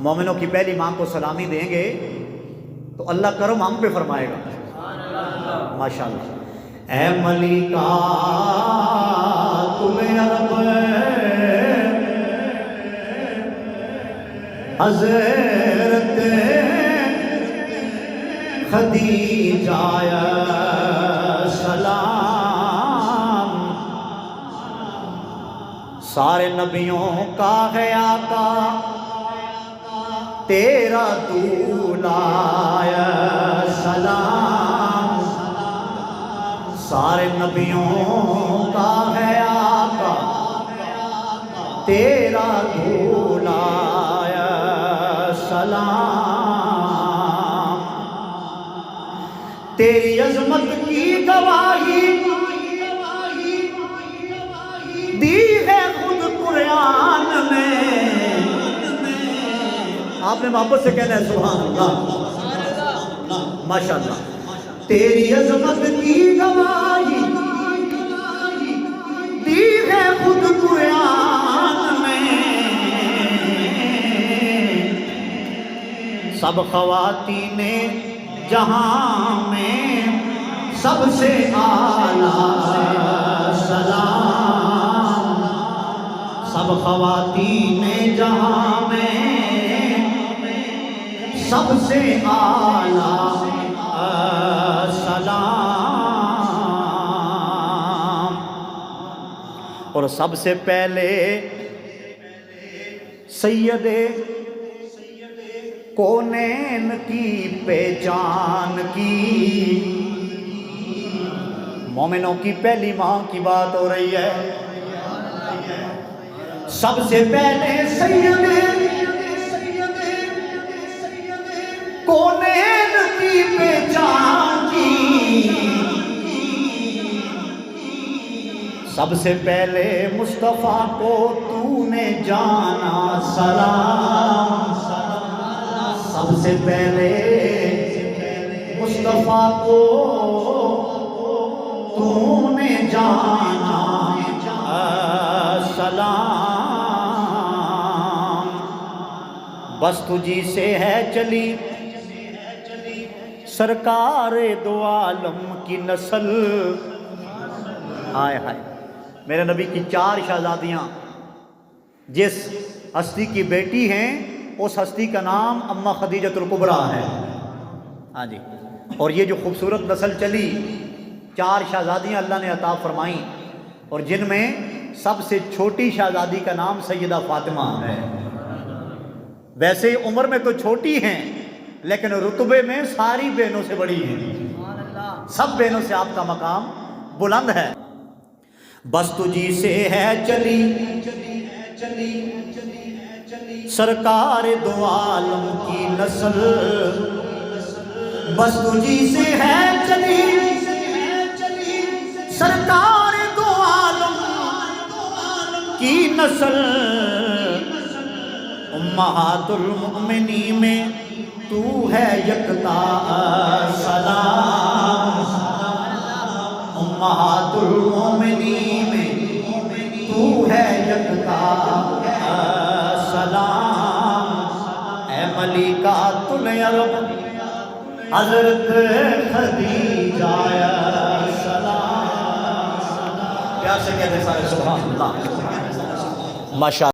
مومنوں کی پہلی ماں کو سلامی دیں گے تو اللہ کرم ہم پہ فرمائے گا ماشاءاللہ۔ اے ملکات العرب حضرت خدیجہ سلام، سارے نبیوں کا ہے آقا تیرا دولہ سلام، سارے نبیوں کا ہے آقا تیرا دولہ سلام، تیری عظمت کی گواہی دی ہے خود قرآن میں، آپ نے محبت سے کہنا ہے سبحان اللہ ماشاءاللہ، تیری عظمت کی گواہی دی ہے خود قرآن میں، سب خواتین جہاں میں سب سے اعلیٰ سلام، سب خواتین جہاں میں سب سے اعلیٰ سلام، اور سب سے پہلے سید کونین کی پہچان کی، مومنوں کی پہلی ماں کی بات ہو رہی ہے، سب سے پہلے سید کونین کی پہچان کی، سب سے پہلے مصطفیٰ کو تو نے جانا سلام، سب سے پہلے مصطفیٰ کو تو نے جانا سلام، بس تجھی سے ہے چلی سرکار دو عالم کی نسل، ہائے ہائے میرے نبی کی 4 شہزادیاں جس ہستی کی بیٹی ہیں اس ہستی کا نام اماں خدیجۃ الکبریٰ ہے، ہاں جی، اور یہ جو خوبصورت نسل چلی 4 شہزادیاں اللہ نے عطا فرمائیں، اور جن میں سب سے چھوٹی شہزادی کا نام سیدہ فاطمہ ہے، ویسے عمر میں تو چھوٹی ہیں لیکن رتبے میں ساری بہنوں سے بڑی ہیں، سب بہنوں سے آپ کا مقام بلند ہے، بس تجھی سے ہے چلی سرکار دو عالم کی نسل، بس تجھی سے ہے چلی سرکار دو عالم کی نسل، امہات المؤمنین میں تو ہے یکتا سلام، امہات المؤمنین میں تو ہے یکتا سلام، اے ملکات العرب حضرت خدیجہ سلام، پیار سے کہتے سارے سبحان اللہ ماشاءاللہ۔